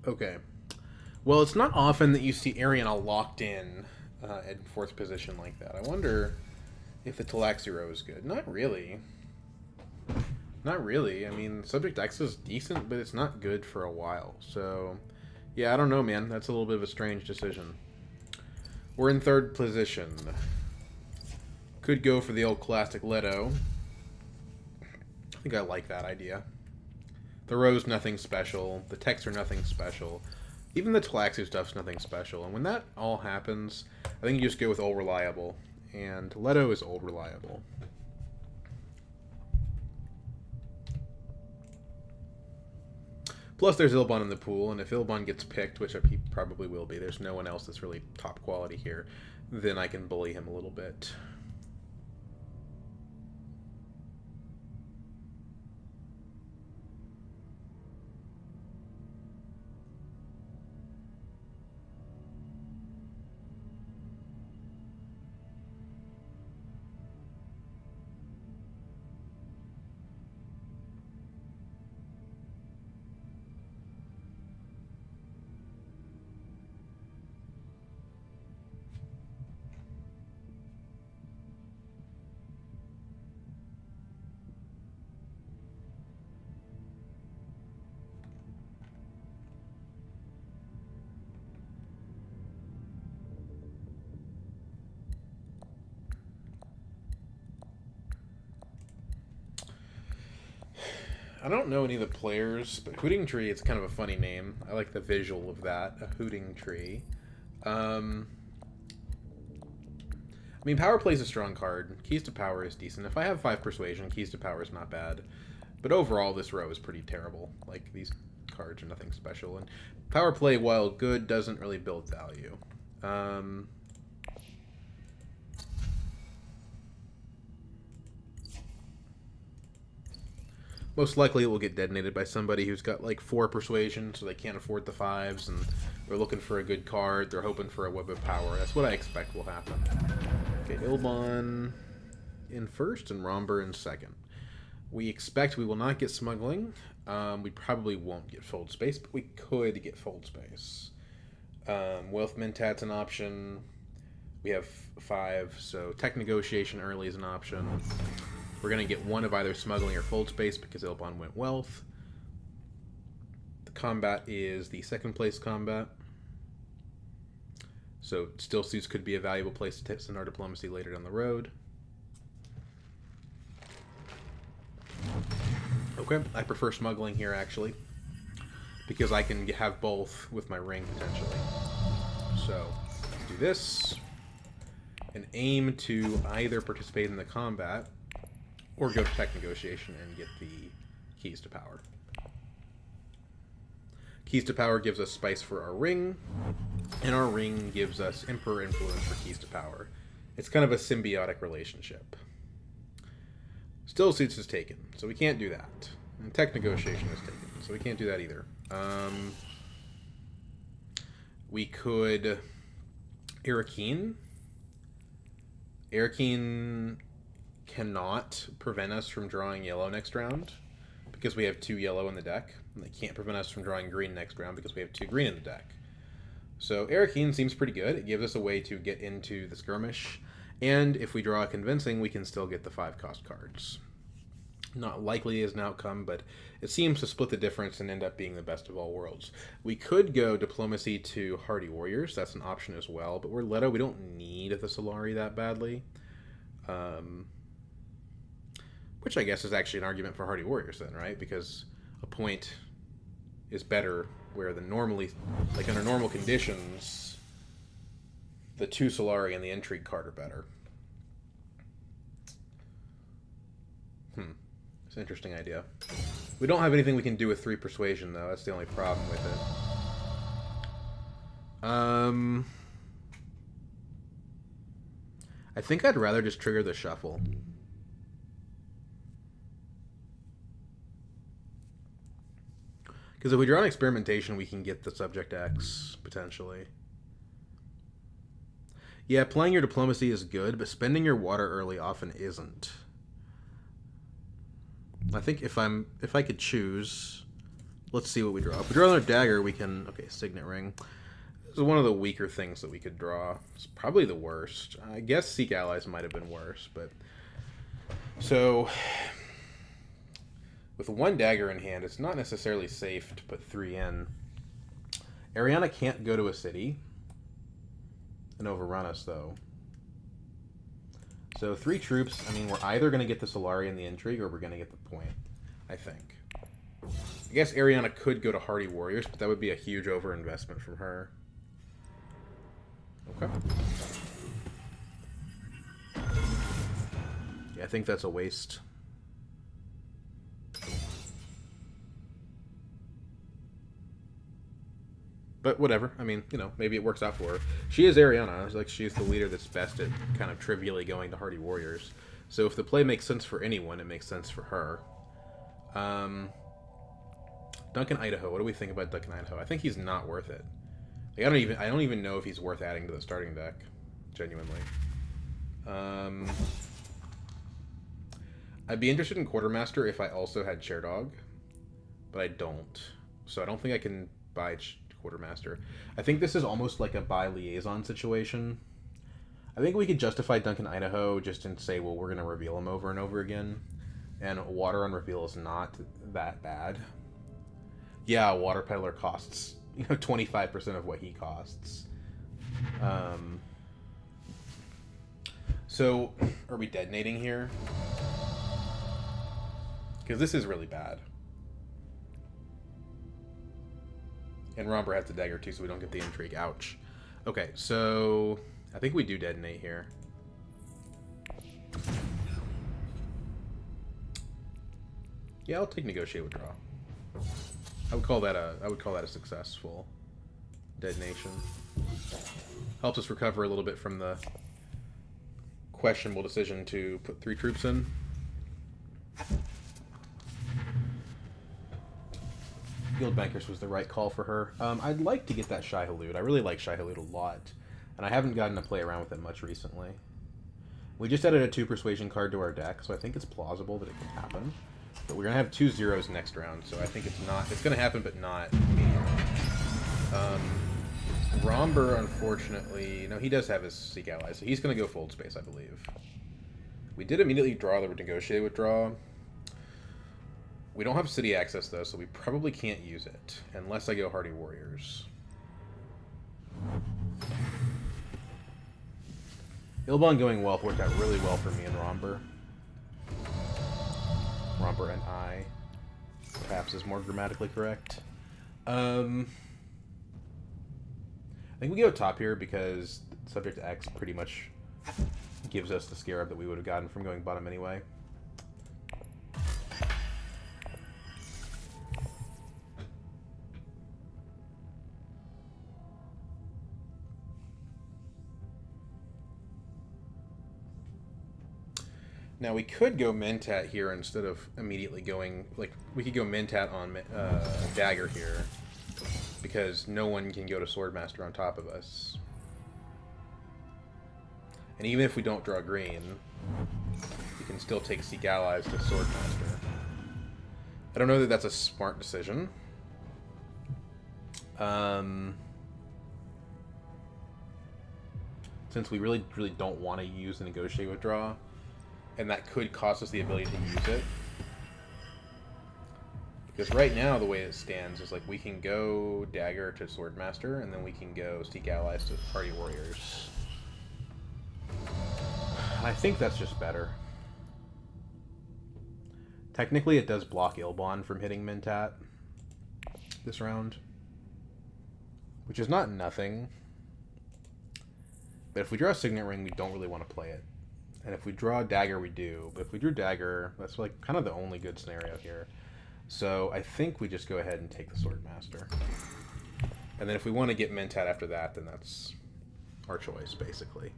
Okay. Well, it's not often that you see Ariana locked in at fourth position like that. I wonder if the Talaxi is good. Not really. Not really. I mean, Subject X is decent, but it's not good for a while. So, yeah, I don't know, man. That's a little bit of a strange decision. We're in third position. Could go for the old classic Leto. I think I like that idea. The Rose, nothing special. The techs are nothing special. Even the Talaxu stuff's nothing special. And when that all happens, I think you just go with Old Reliable. And Leto is Old Reliable. Plus, there's Ilbon in the pool, and if Ilbon gets picked, which he probably will be, there's no one else that's really top quality here, then I can bully him a little bit. I don't know any of the players, but Hooting Tree is kind of a funny name. I like the visual of that, a Hooting Tree. I mean, Power Play is a strong card. Keys to Power is decent. If I have 5 Persuasion, Keys to Power is not bad. But overall, this row is pretty terrible. Like, these cards are nothing special. And Power Play, while good, doesn't really build value. Most likely it will get detonated by somebody who's got like 4 persuasion, so they can't afford the 5s, and they're looking for a good card. They're hoping for a Web of Power. That's what I expect will happen. Okay, Ilbon in first and Romber in second. We expect we will not get Smuggling. We probably won't get Fold Space, but we could get Fold Space. Wealth Mentat's an option. We have 5, so Tech Negotiation early is an option. We're going to get one of either Smuggling or Fold Space because Ilbon went Wealth. The combat is the second place combat. So Still Suits could be a valuable place to send our Diplomacy later down the road. Okay, I prefer Smuggling here actually, because I can have both with my ring potentially. So let's do this and aim to either participate in the combat or go to Tech Negotiation and get the Keys to Power. Keys to Power gives us Spice for our ring, and our ring gives us Emperor Influence for Keys to Power. It's kind of a symbiotic relationship. Still Suits is taken, so we can't do that. And Tech Negotiation is taken, so we can't do that either. We could Arakeen. Arakeen cannot prevent us from drawing yellow next round because we have 2 yellow in the deck, and they can't prevent us from drawing green next round because we have 2 green in the deck. So Arakeen seems pretty good. It gives us a way to get into the skirmish, and if we draw a convincing, we can still get the 5-cost cards. Not likely as an outcome, but it seems to split the difference and end up being the best of all worlds. We could go Diplomacy to Hardy Warriors. That's an option as well, but we're Leto. We don't need the Solari that badly. Which I guess is actually an argument for Hardy Warriors then, right? Because a point is better where the normally, like under normal conditions, the 2 Solari and the Intrigue card are better. It's an interesting idea. We don't have anything we can do with 3 Persuasion, though. That's the only problem with it. I think I'd rather just trigger the shuffle. Because if we draw an Experimentation, we can get the Subject X, potentially. Yeah, playing your Diplomacy is good, but spending your water early often isn't. I think if I could choose, Let's see what we draw. If we draw another dagger, we can... Okay, Signet Ring. This is one of the weaker things that we could draw. It's probably the worst. I guess Seek Allies might have been worse, but... So... With one dagger in hand, it's not necessarily safe to put 3 in. Ariana can't go to a city and overrun us, though. So 3 troops, I mean, we're either going to get the Solari and the Intrigue, or we're going to get the point, I think. I guess Ariana could go to Hardy Warriors, but that would be a huge overinvestment from her. Okay. Yeah, I think that's a waste. But whatever. I mean, you know, maybe it works out for her. She is Ariana. Like, she's the leader that's best at kind of trivially going to Hardy Warriors. So if the play makes sense for anyone, it makes sense for her. Duncan Idaho. What do we think about Duncan Idaho? I think he's not worth it. Like, I don't even know if he's worth adding to the starting deck. Genuinely. I'd be interested in Quartermaster if I also had Sherdog, but I don't. So I don't think I can buy Quartermaster. I think this is almost like a buy liaison situation. I think we could justify Duncan Idaho just and say, well, we're going to reveal him over and over again. And water on reveal is not that bad. Yeah, Water Peddler costs 25% of what he costs. So, are we detonating here? Because this is really bad. And Romper has the dagger too, so we don't get the intrigue. Ouch. Okay, so I think we do detonate here. Yeah, I'll take negotiate withdraw. I would call that a successful detonation. Helps us recover a little bit from the questionable decision to put 3 troops in. Guild Bankers was the right call for her. I'd like to get that Shai-Hulud. I really like Shai-Hulud a lot, and I haven't gotten to play around with it much recently. We just added a 2 Persuasion card to our deck, so I think it's plausible that it can happen. But we're going to have 2 zeros next round, so I think it's going to happen, but not immediately. Romber, unfortunately... No, he does have his Seek Allies, so he's going to go Fold Space, I believe. We did immediately draw the Negotiate Withdraw. We don't have city access, though, so we probably can't use it, unless I go Hardy Warriors. Ilbon going Wealth worked out really well for me and Romber. Romber and I, perhaps, is more grammatically correct. I think we go top here because subject to X pretty much gives us the Scarab that we would have gotten from going bottom anyway. Now, we could go Mentat here instead of immediately going... Like, we could go Mentat on Dagger here, because no one can go to Swordmaster on top of us. And even if we don't draw green, we can still take Seek Allies to Swordmaster. I don't know that that's a smart decision. Since we really don't want to use the Negotiate Withdraw, and that could cost us the ability to use it. Because right now, the way it stands is like we can go Dagger to Swordmaster, and then we can go Seek Allies to Hardy Warriors. I think that's just better. Technically, it does block Ilbon from hitting Mentat this round, which is not nothing. But if we draw a Signet Ring, we don't really want to play it. And if we draw Dagger, we do. But if we drew Dagger, that's like kind of the only good scenario here. So I think we just go ahead and take the Swordmaster. And then if we want to get Mentat after that, then that's our choice, basically.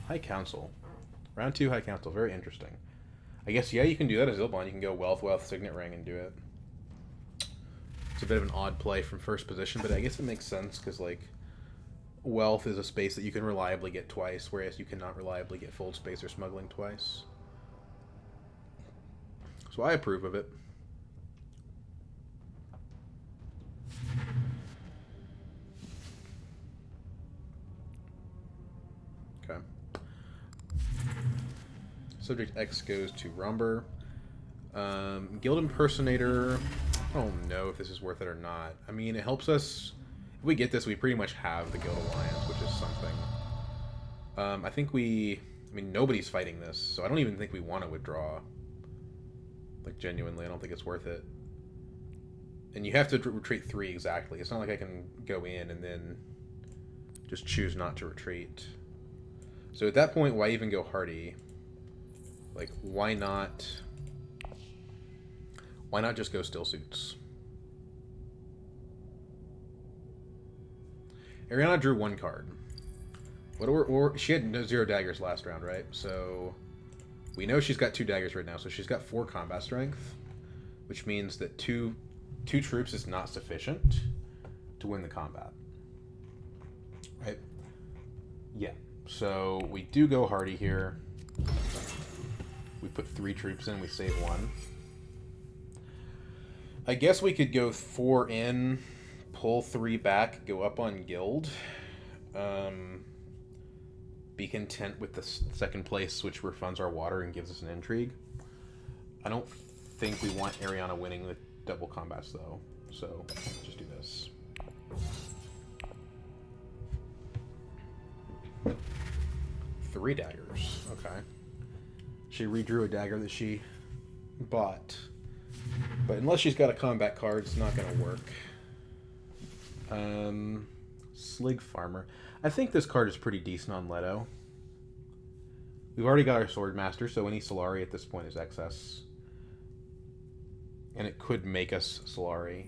High Council. Round 2 High Council. Very interesting. I guess, yeah, you can do that as Ilbon. You can go Wealth, Signet Ring, and do it. It's a bit of an odd play from first position, but I guess it makes sense, because, like, wealth is a space that you can reliably get twice, whereas you cannot reliably get fold space or smuggling twice. So I approve of it. Okay. Subject X goes to Rumber. Guild Impersonator. I don't know if this is worth it or not. I mean, it helps us. If we get this, we pretty much have the Guild Alliance, which is something. I think we... I mean, nobody's fighting this, so I don't even think we want to withdraw. Like, genuinely, I don't think it's worth it. And you have to retreat 3 exactly. It's not like I can go in and then just choose not to retreat. So at that point, why even go Hardy? Like, why not... Why not just go Still Suits? Ariana drew 1 card. She had 0 daggers last round, right? So we know she's got 2 daggers right now, so she's got 4 combat strength, which means that two troops is not sufficient to win the combat. Right? Yeah. So we do go Hardy here. We put 3 troops in, we save 1. I guess we could go 4 in, pull 3 back, go up on Guild. Be content with the 2nd place, which refunds our water and gives us an intrigue. I don't think we want Ariana winning the double combats, though. So, let's just do this. Three daggers. Okay. She redrew a dagger that she bought. But unless she's got a combat card, it's not going to work. Slig Farmer. I think this card is pretty decent on Leto. We've already got our Swordmaster, so any Solari at this point is excess. And it could make us Solari.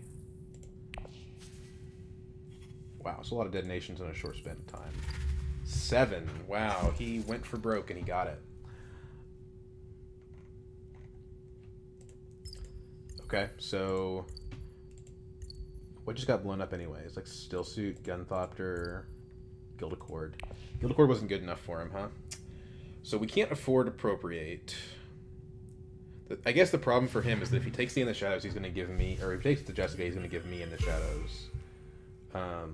Wow, it's a lot of detonations in a short span of time. 7. Wow, he went for broke and he got it. Okay, so... What just got blown up anyways? Like Still Suit, Gunthopter, Guild Accord. Guild Accord wasn't good enough for him, huh? So we can't afford Appropriate. I guess the problem for him is that if he takes the In the Shadows, he's going to give me... Or if he takes the Jessica, he's going to give me In the Shadows. I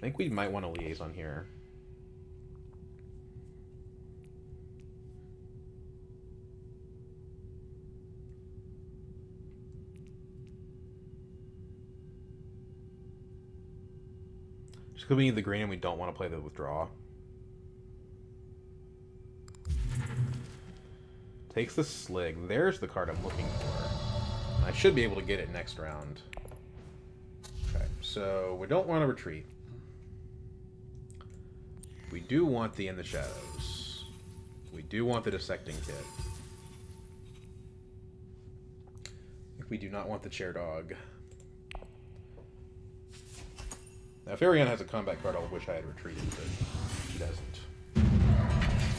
think we might want a Liaison here. Just because we need the green and we don't want to play the Withdraw. Takes the Slig. There's the card I'm looking for. I should be able to get it next round. Okay, so we don't want to retreat. We do want the In the Shadows. We do want the Dissecting Kit. We do not want the Chair Dog. Now, if Ariana has a combat card, I wish I had retreated, but she doesn't.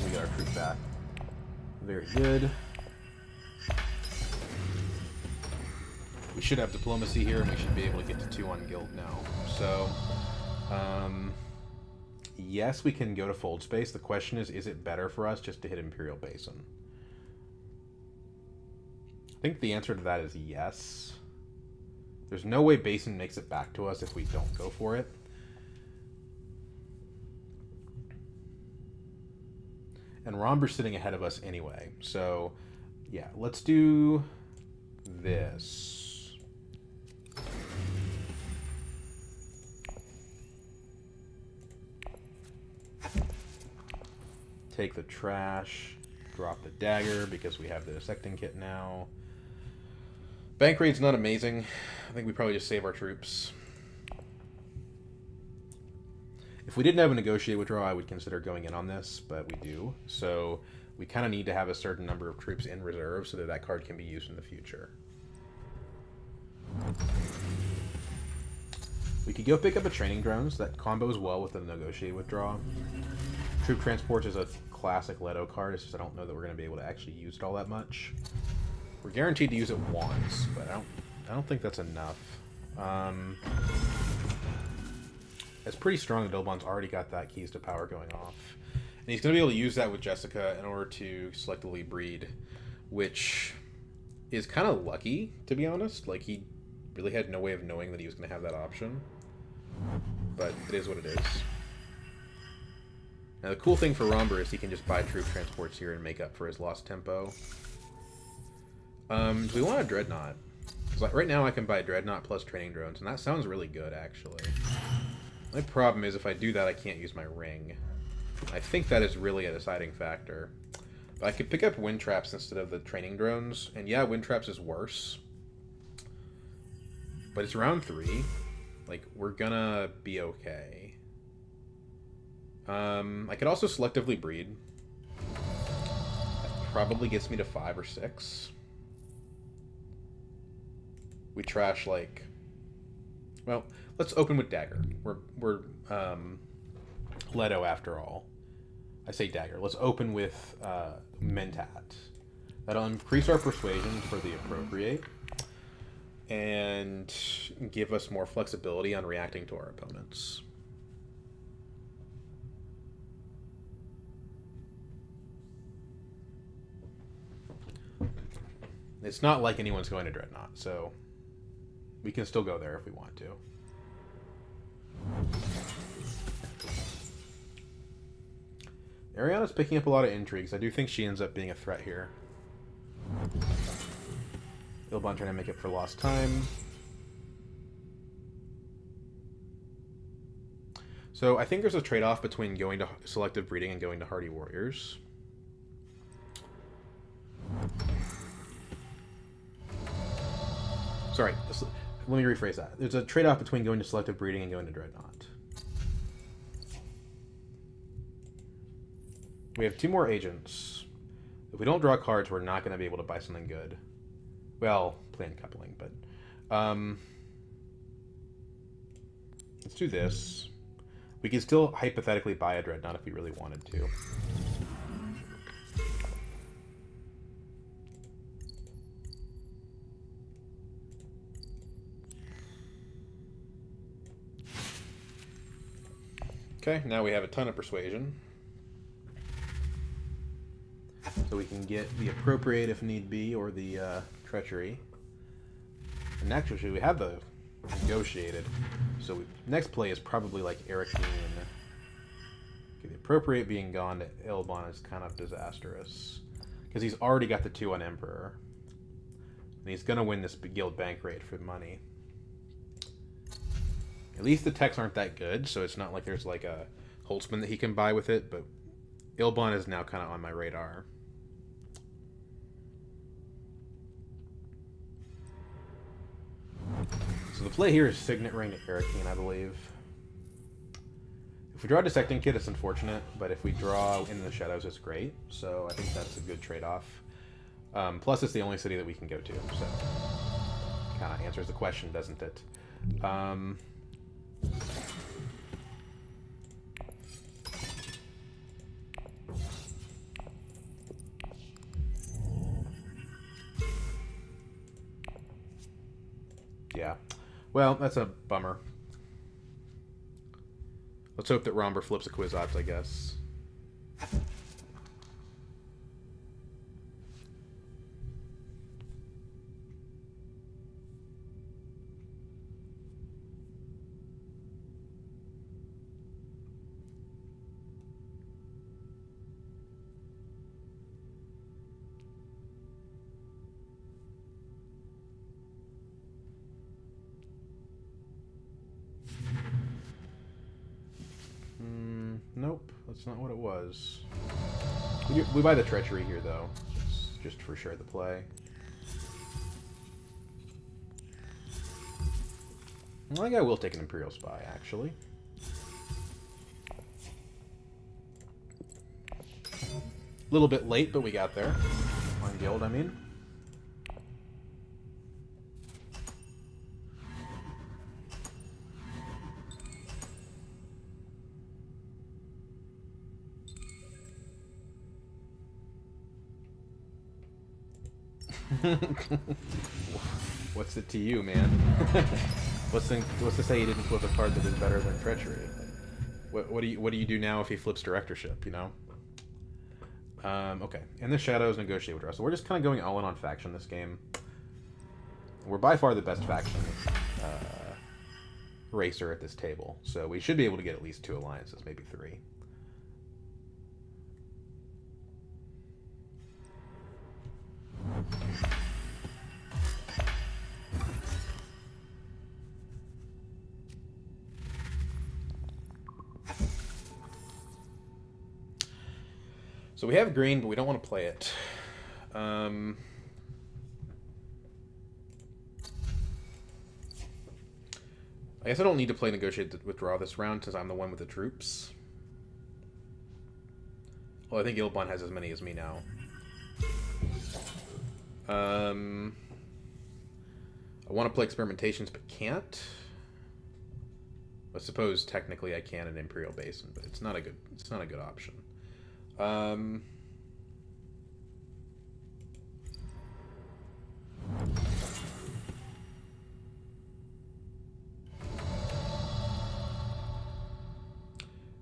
We got our troop back. Very good. We should have Diplomacy here, and we should be able to get to 2 on Guild now. So, yes, we can go to Fold Space. The question is it better for us just to hit Imperial Basin? I think the answer to that is yes. There's no way Basin makes it back to us if we don't go for it. And Romber's sitting ahead of us anyway. So, yeah, let's do this. Take the trash. Drop the dagger because we have the Dissecting Kit now. Bank rate's not amazing. I think we probably just save our troops. If we didn't have a Negotiate Withdraw, I would consider going in on this, but we do. So we kind of need to have a certain number of troops in reserve so that that card can be used in the future. We could go pick up a Training Drones. That combos well with the Negotiate Withdraw. Troop Transports is a classic Leto card. It's just I don't know that we're going to be able to actually use it all that much. We're guaranteed to use it once, but I don't think that's enough. It's pretty strong that Ilbon's already got that keys to power going off. And he's going to be able to use that with Jessica in order to selectively breed, which is kind of lucky, to be honest. Like, he really had no way of knowing that he was going to have that option. But it is what it is. Now, the cool thing for Romber is he can just buy troop transports here and make up for his lost tempo. Do we want a Dreadnought? Because like, right now I can buy Dreadnought plus training drones, and that sounds really good, actually. My problem is if I do that, I can't use my ring. I think that is really a deciding factor. But I could pick up wind traps instead of the training drones, and yeah, wind traps is worse. But it's round 3. Like, we're gonna be okay. I could also selectively breed. That probably gets me to 5 or 6. We trash, like... Well, let's open with Dagger. We're Leto, after all. I say Dagger. Let's open with Mentat. That'll increase our persuasion for the appropriate. And give us more flexibility on reacting to our opponents. It's not like anyone's going to Dreadnought, so we can still go there if we want to. Ariana's picking up a lot of intrigues. I do think she ends up being a threat here. Ilbon trying to make up for lost time. So I think there's a trade-off between going to selective breeding and going to hardy warriors. Sorry, let me rephrase that. There's a trade-off between going to selective breeding and going to Dreadnought. We have 2 more agents. If we don't draw cards, we're not going to be able to buy something good. Well, plan coupling, but... let's do this. We can still hypothetically buy a Dreadnought if we really wanted to. Okay, now we have a ton of persuasion. So we can get the appropriate if need be, or the treachery. And actually, we have the negotiated. So next play is probably like Arakeen. Okay, the appropriate being gone to Ilbon is kind of disastrous. Because he's already got the 2 on Emperor. And he's going to win this guild bank raid for money. At least the techs aren't that good, so it's not like there's like a Holtzman that he can buy with it, but Ilbon is now kind of on my radar. So the play here is Signet Ring to Arakeen, I believe. If we draw a Dissecting Kit, it's unfortunate, but if we draw Into the Shadows, it's great. So I think that's a good trade-off. Plus, it's the only city that we can go to, so kind of answers the question, doesn't it? Yeah. Well, that's a bummer. Let's hope that Romber flips a Kwisatz, I guess. Nope, that's not what it was. We buy the treachery here, though. It's just for sure the play. Well, I think I will take an Imperial Spy, actually. A little bit late, but we got there. On guild, I mean. What's it to you, man? What's to say he didn't flip a card that is better than treachery? What do you do now if he flips directorship? You know. Okay. In the shadows, negotiate with us. So we're just kind of going all in on faction this game. We're by far the best faction racer at this table, so we should be able to get at least 2 alliances, maybe 3. So we have green, but we don't want to play it. I guess I don't need to play Negotiate to Withdraw this round since I'm the one with the troops. Well, I think Ilbon has as many as me now. I want to play Experimentations, but can't. I suppose technically I can in Imperial Basin, but it's not a good option.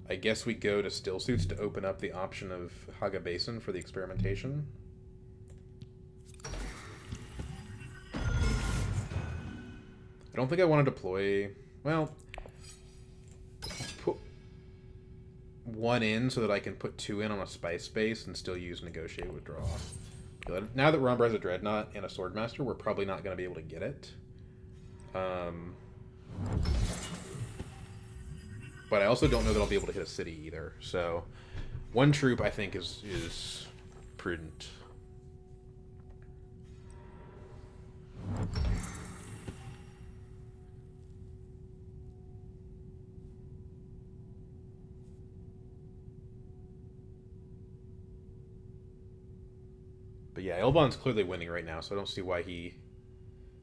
I guess we go to Still Suits to open up the option of Haga Basin for the experimentation. I don't think I want to deploy... Well, put 1 in so that I can put 2 in on a spice base and still use Negotiate Withdraw. Now that Romber has a Dreadnought and a Swordmaster, we're probably not going to be able to get it. But I also don't know that I'll be able to hit a city either. So 1 troop, I think, is prudent. But yeah, Elbon's clearly winning right now, so I don't see why he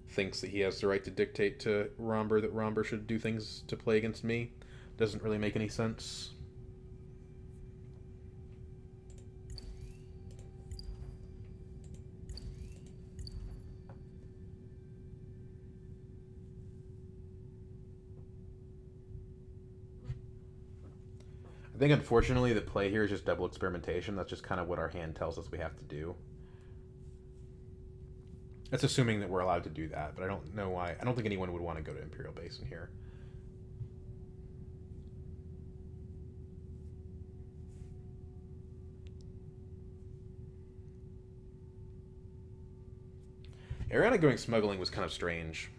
thinks that he has the right to dictate to Romber that Romber should do things to play against me. Doesn't really make any sense. I think, unfortunately, the play here is just double experimentation. That's just kind of what our hand tells us we have to do. That's assuming that we're allowed to do that, but I don't know why. I don't think anyone would want to go to Imperial Basin here. Ariana going smuggling was kind of strange.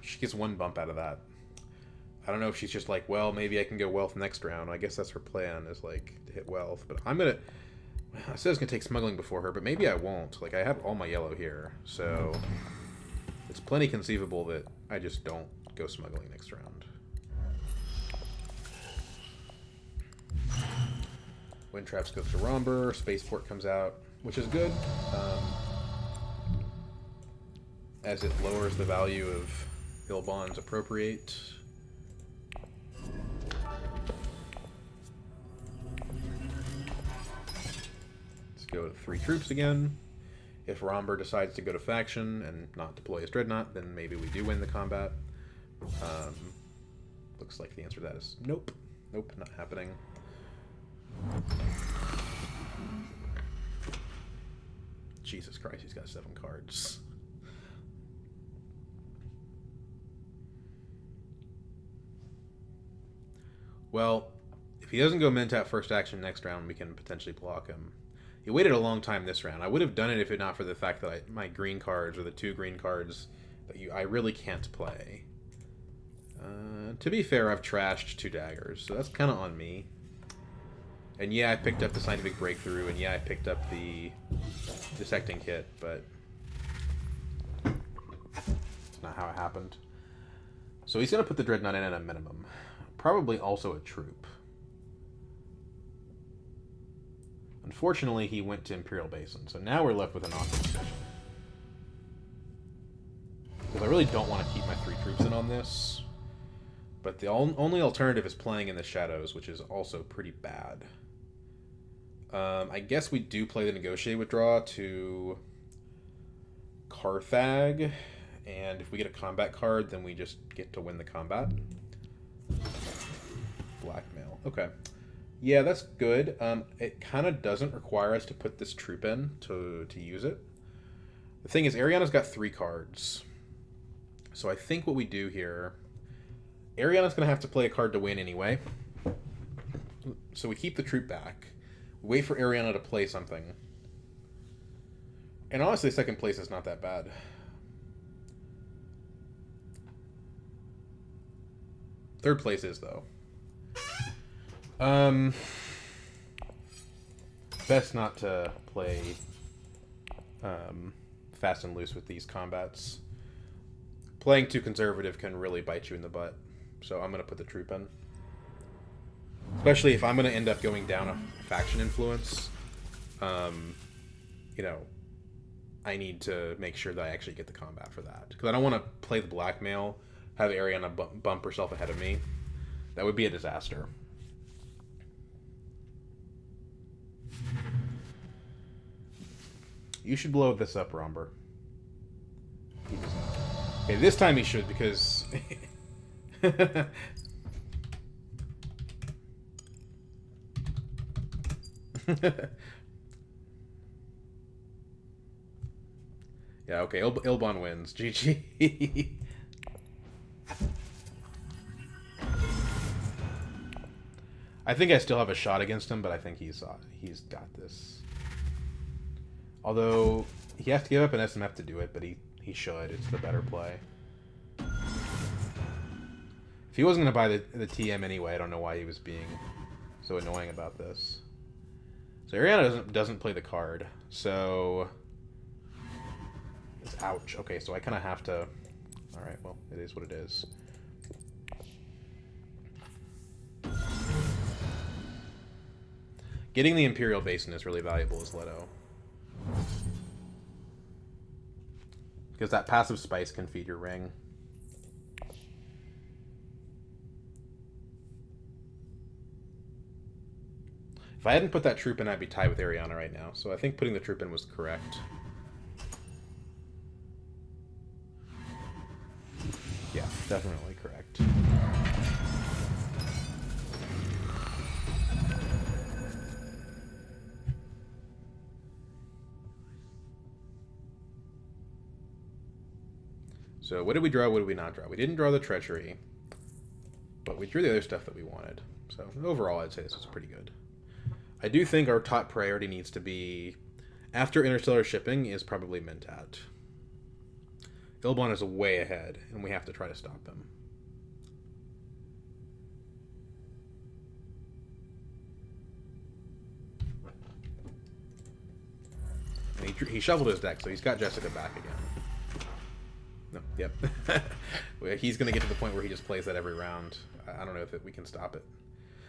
She gets 1 bump out of that. I don't know if she's just like, well, maybe I can go wealth next round. I guess that's her plan, is like to hit wealth. But I'm gonna... I said I was gonna take smuggling before her, but maybe I won't. Like, I have all my yellow here, so it's plenty conceivable that I just don't go smuggling next round. Wind traps goes to Romber. Spaceport comes out, which is good, as it lowers the value of Ilbon's Appropriate. Go to 3 troops again. If Romber decides to go to faction and not deploy his Dreadnought, then maybe we do win the combat. Looks like the answer to that is nope. Nope, not happening. Jesus Christ, he's got 7 cards. Well, if he doesn't go Mentat first action next round, we can potentially block him. He waited a long time this round. I would have done it if it not for the fact that my green cards, or the 2 green cards, that I really can't play. To be fair, I've trashed 2 daggers, so that's kind of on me. And yeah, I picked up the Scientific Breakthrough, and yeah, I picked up the Dissecting Kit, but that's not how it happened. So he's going to put the Dreadnought in at a minimum. Probably also a troop. Unfortunately, he went to Imperial Basin, so now we're left with an awkward decision. Because I really don't want to keep my 3 troops in on this. But the only alternative is playing in the shadows, which is also pretty bad. I guess we do play the Negotiate Withdraw to Carthag and if we get a combat card, then we just get to win the combat. Blackmail. Okay. Yeah, that's good. It kind of doesn't require us to put this troop in to use it. The thing is, Ariana's got 3 cards. So I think what we do here... Ariana's going to have to play a card to win anyway. So we keep the troop back. We wait for Ariana to play something. And honestly, second place is not that bad. Third place is, though. Best not to play fast and loose with these combats. Playing too conservative can really bite you in the butt. So I'm going to put the troop in. Especially if I'm going to end up going down a faction influence. You know, I need to make sure that I actually get the combat for that. Because I don't want to play the blackmail, have Ariana bump herself ahead of me. That would be a disaster. You should blow this up, Romber. He does not. Okay, this time he should, because... Yeah, okay, Ilbon wins. GG. I think I still have a shot against him, but I think he's got this. Although, he has to give up an SMF to do it, but he should. It's the better play. If he wasn't going to buy the TM anyway, I don't know why he was being so annoying about this. So Ariana doesn't play the card, so... It's ouch. Okay, so I kind of have to... Alright, well, it is what it is. Getting the Imperial Basin is really valuable as Leto. Because that passive spice can feed your ring. If I hadn't put that troop in, I'd be tied with Ariana right now. So I think putting the troop in was correct. Yeah, definitely correct. So what did we draw? What did we not draw? We didn't draw the treachery, but we drew the other stuff that we wanted. So overall, I'd say this was pretty good. I do think our top priority needs to be, after interstellar shipping, is probably Mentat. Ilbon is way ahead, and we have to try to stop him. And he shuffled his deck, so he's got Jessica back again. No, yep. He's going to get to the point where he just plays that every round. I don't know if we can stop it.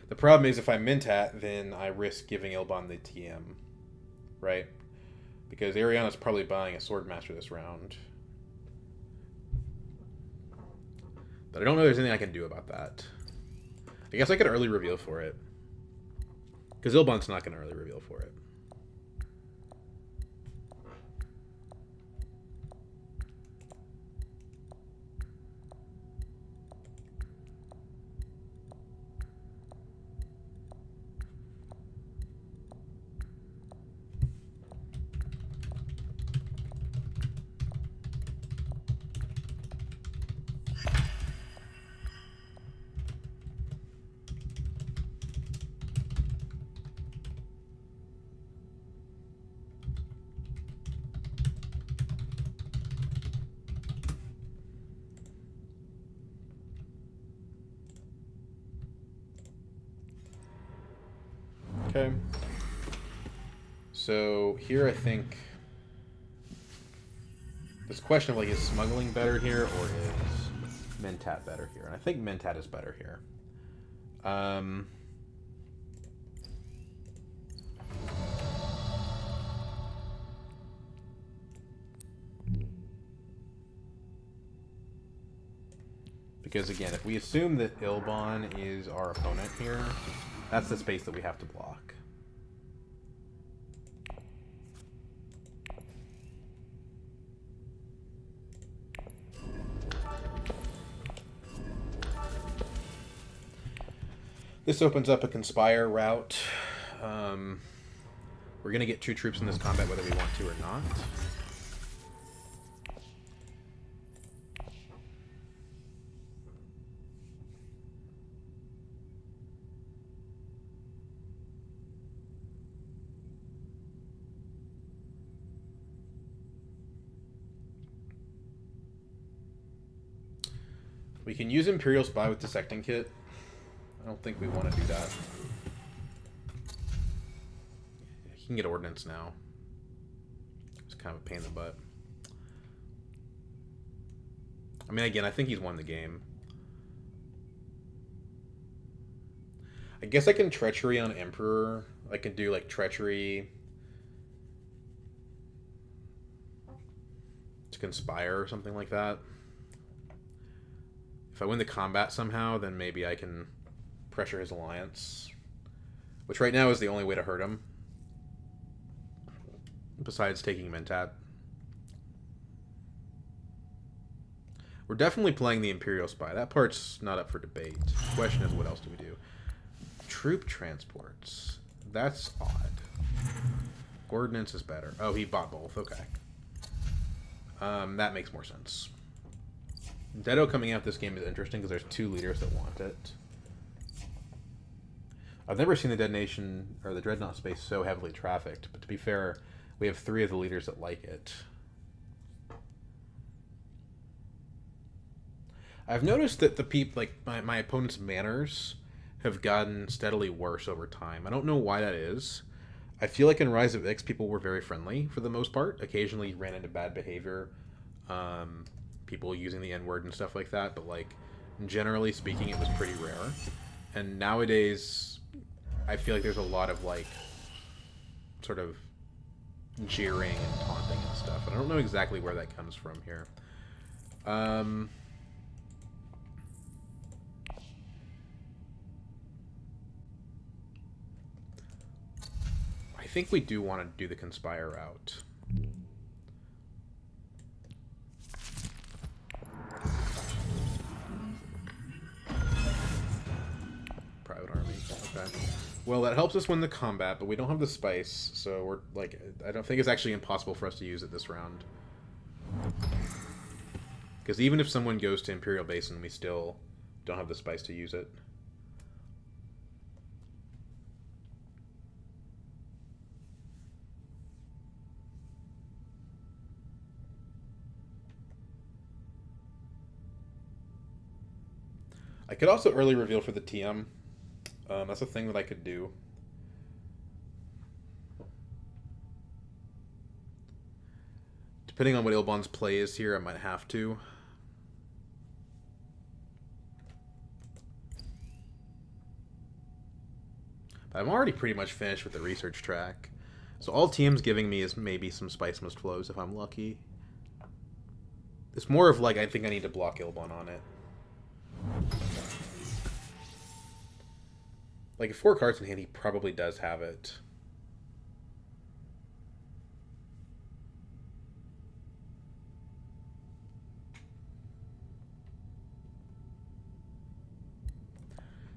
The problem is if I Mentat, then I risk giving Ilbon the TM. Right? Because Ariana's probably buying a Swordmaster this round. But I don't know if there's anything I can do about that. I guess I could early reveal for it. Because Ilbon's not going to early reveal for it. Okay. So here I think this question of like, is smuggling better here or is Mentat better here? And I think Mentat is better here. Because again, if we assume that Ilbon is our opponent here, that's the space that we have to block. This opens up a Conspire route. We're going to get 2 troops in this combat whether we want to or not. We can use Imperial Spy with Dissecting Kit. I don't think we want to do that. He can get Ordnance now. It's kind of a pain in the butt. I mean, again, I think he's won the game. I guess I can Treachery on Emperor. I can do, like, Treachery to Conspire or something like that. If I win the combat somehow, then maybe I can pressure his alliance. Which right now is the only way to hurt him. Besides taking Mentat. We're definitely playing the Imperial Spy. That part's not up for debate. The question is, what else do we do? Troop transports. That's odd. Ordnance is better. Oh, he bought both. Okay. That makes more sense. Leto coming out this game is interesting because there's 2 leaders that want it. I've never seen the Detonation or the Dreadnought space so heavily trafficked, but to be fair, we have 3 of the leaders that like it. I've noticed that the like my opponent's manners have gotten steadily worse over time. I don't know why that is. I feel like in Rise of X, people were very friendly for the most part. Occasionally ran into bad behavior. People using the N-word and stuff like that, but like generally speaking it was pretty rare. And nowadays I feel like there's a lot of like sort of jeering and taunting and stuff. And I don't know exactly where that comes from here. I think we do want to do the Conspire route. Private army. Okay. Well, that helps us win the combat, but we don't have the spice, so we're like, I don't think it's actually impossible for us to use it this round. Because even if someone goes to Imperial Basin, we still don't have the spice to use it. I could also early reveal for the TM. That's a thing that I could do. Depending on what Ilbon's play is here, I might have to. But I'm already pretty much finished with the research track. So all TM's giving me is maybe some Spice Must Flows if I'm lucky. It's more of like, I think I need to block Ilbon on it. Like, if 4 cards in hand, he probably does have it.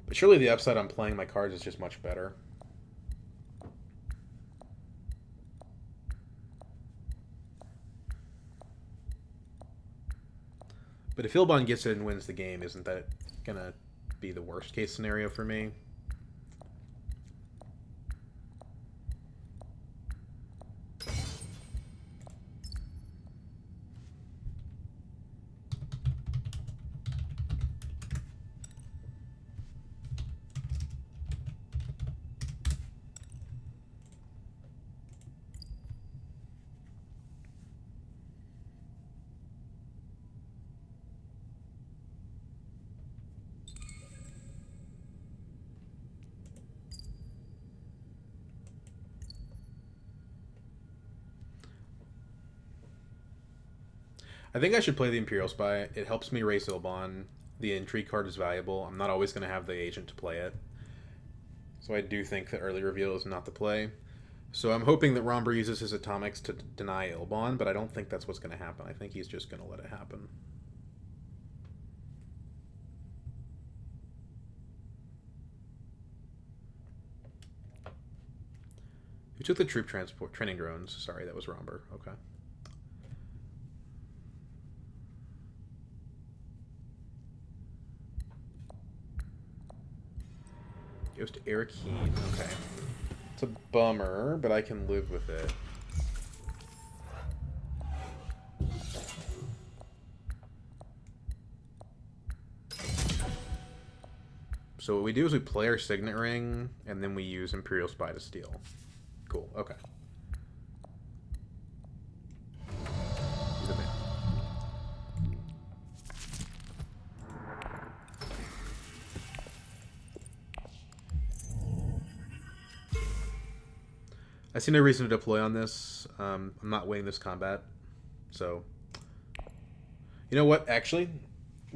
But surely the upside on playing my cards is just much better. But if Ilbon gets it and wins the game, isn't that gonna be the worst case scenario for me? I think I should play the Imperial Spy. It helps me race Ilbon. The Intrigue card is valuable. I'm not always going to have the agent to play it. So I do think the early reveal is not the play. So I'm hoping that Romber uses his atomics to deny Ilbon, but I don't think that's what's going to happen. I think he's just going to let it happen. Who took the troop transport training drones? Sorry, that was Romber. Okay. Goes to Eric Heen. Okay. It's a bummer, but I can live with it. So what we do is we play our Signet Ring, and then we use Imperial Spy to steal. Cool, okay. He's a man. I see no reason to deploy on this. I'm not winning this combat. So, you know what? Actually,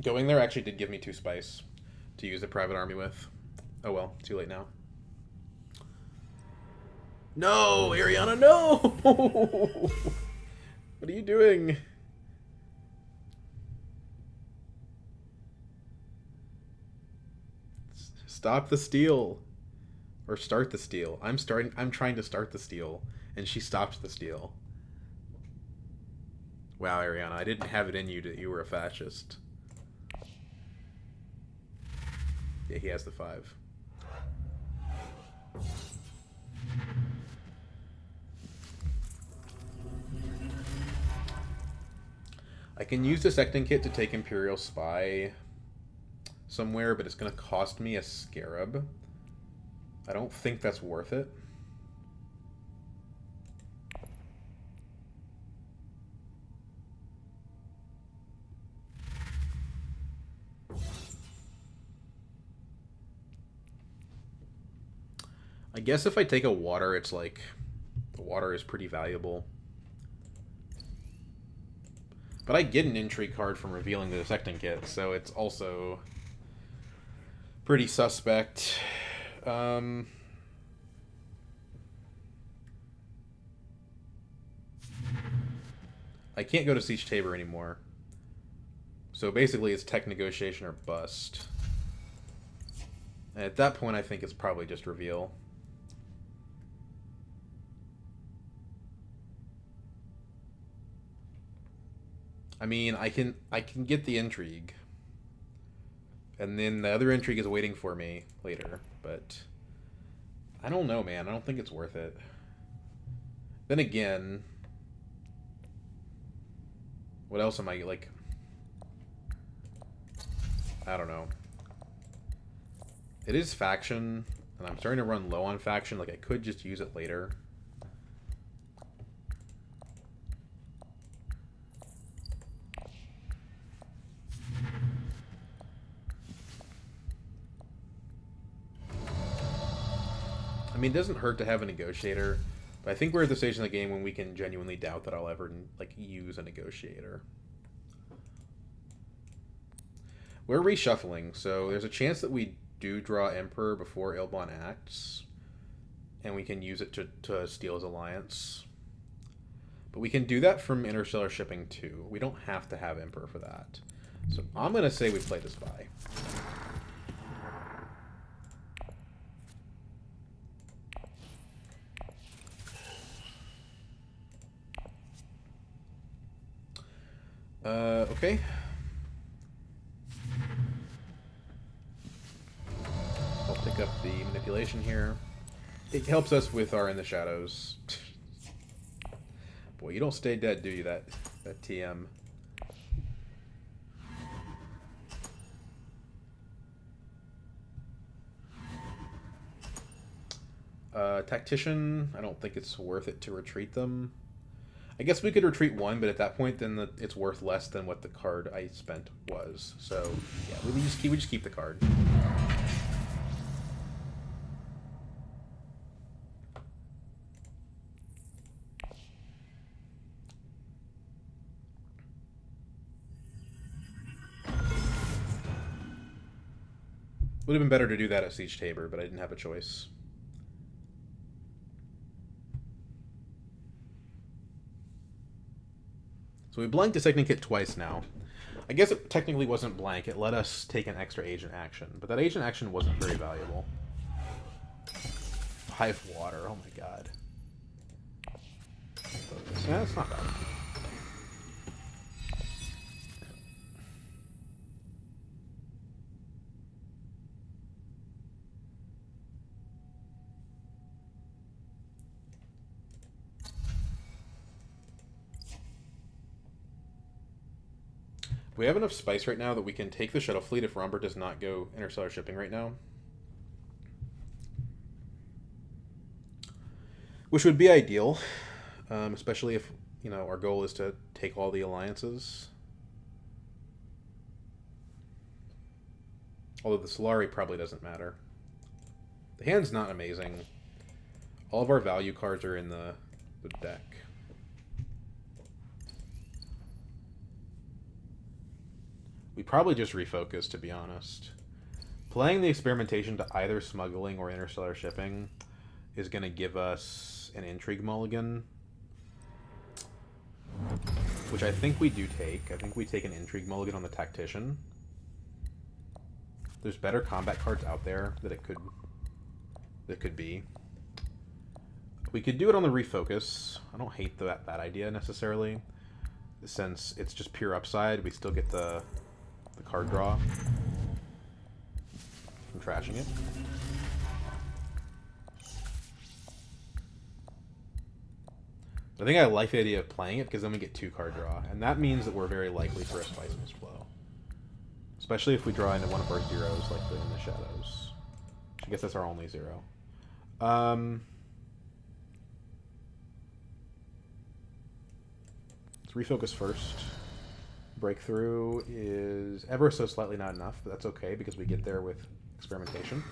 going there actually did give me 2 spice to use the private army with. Oh well, too late now. No, Ariana, no! What are you doing? Stop the steal. Or start the steal. I'm trying to start the steal, and she stopped the steal. Wow, Ariana, I didn't have it in you that you were a fascist. Yeah, he has the 5. I can use the Secting Kit to take Imperial Spy somewhere, but it's going to cost me a Scarab. I don't think that's worth it. I guess if I take a water, it's like... The water is pretty valuable. But I get an intrigue card from revealing the Dissecting Kit, so it's also pretty suspect. I can't go to Siege Tabor anymore. So basically it's tech negotiation or bust. And at that point I think it's probably just reveal. I mean, I can get the intrigue. And then the other intrigue is waiting for me later, but I don't know, man. I don't think it's worth it. Then again, what else am I, like, I don't know. It is faction, and I'm starting to run low on faction. Like, I could just use it later. I mean, it doesn't hurt to have a negotiator, but I think we're at the stage in the game when we can genuinely doubt that I'll ever, like, use a negotiator. We're reshuffling, so there's a chance that we do draw Emperor before Ilbon acts, and we can use it to steal his alliance. But we can do that from Interstellar Shipping too. We don't have to have Emperor for that. So I'm going to say we play the Spy. Okay. I'll pick up the manipulation here. It helps us with our In the Shadows. Boy, you don't stay dead, do you, that TM? Tactician, I don't think it's worth it to retreat them. I guess we could retreat one, but at that point, then it's worth less than what the card I spent was. So, yeah, we just keep the card. Would have been better to do that at Siege Tabor, but I didn't have a choice. So we blanked a Second Kit twice now. I guess it technically wasn't blank. It let us take an extra agent action, but that agent action wasn't very valuable. 5 water, oh my god. Yeah, it's not bad. We have enough spice right now that we can take the shuttle fleet if Romber does not go interstellar shipping right now. Which would be ideal, especially if, you know, our goal is to take all the alliances. Although the Solari probably doesn't matter. The hand's not amazing. All of our value cards are in the deck. We probably just refocus, to be honest. Playing the experimentation to either smuggling or interstellar shipping is going to give us an intrigue mulligan, which I think we do take. I think we take an intrigue mulligan on the tactician. There's better combat cards out there that it could be. We could do it on the refocus. I don't hate that idea necessarily, since it's just pure upside. We still get the card draw from trashing it. I think I like the idea of playing it because then we get 2 card draw, and that means that we're very likely for a Spice Mist flow. Especially if we draw into one of our zeros, like the In the Shadows. I guess that's our only 0. Let's refocus first. Breakthrough is ever so slightly not enough, but that's okay because we get there with experimentation.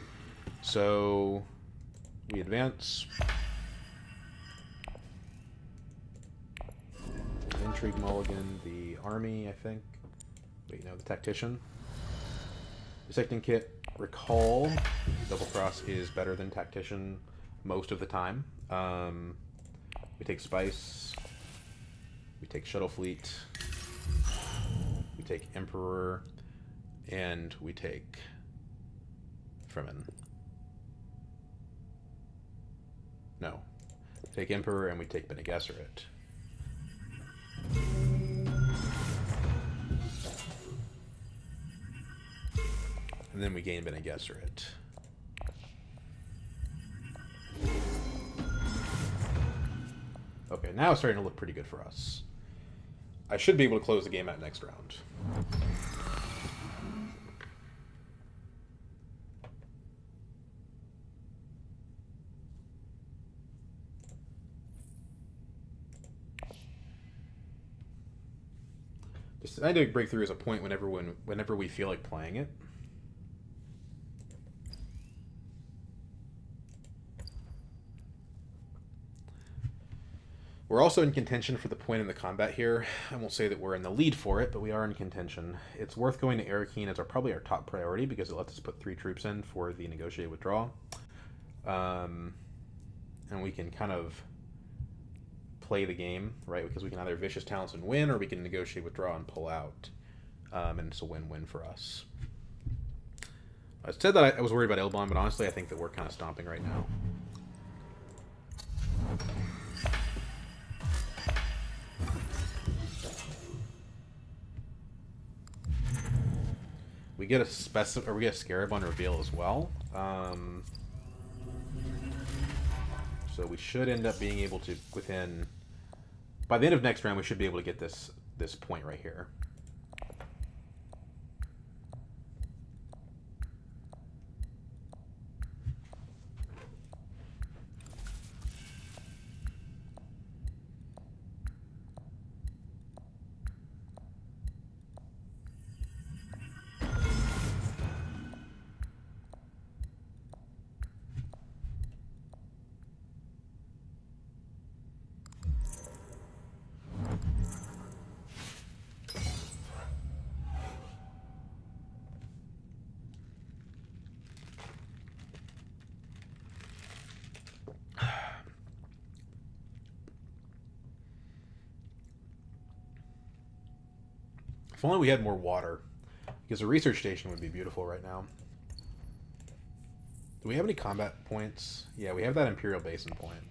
So we advance. Intrigue mulligan, the army, I think. Wait, no, the tactician. Dissecting kit, recall. Double cross is better than tactician most of the time. We take spice. We take shuttle fleet. We take Emperor, and we take Fremen. No. We take Emperor, and we take Bene Gesserit. And then we gain Bene Gesserit. Okay, now it's starting to look pretty good for us. I should be able to close the game out next round. Scientific breakthrough is a point whenever we feel like playing it. We're also in contention for the point in the combat here. I won't say that we're in the lead for it, but we are in contention. It's worth going to Arakeen as probably our top priority because it lets us put 3 troops in for the negotiated withdrawal. And we can kind of play the game, right? Because we can either Vicious Talents and win, or we can negotiate withdraw and pull out. And it's a win-win for us. I said that I was worried about Elbon, but honestly I think that we're kind of stomping right now. We get a Scarab on reveal as well. So we should end up being able to, by the end of next round, we should be able to get this point right here. If only we had more water, because a research station would be beautiful right now. Do we have any combat points? Yeah, we have that Imperial Basin point.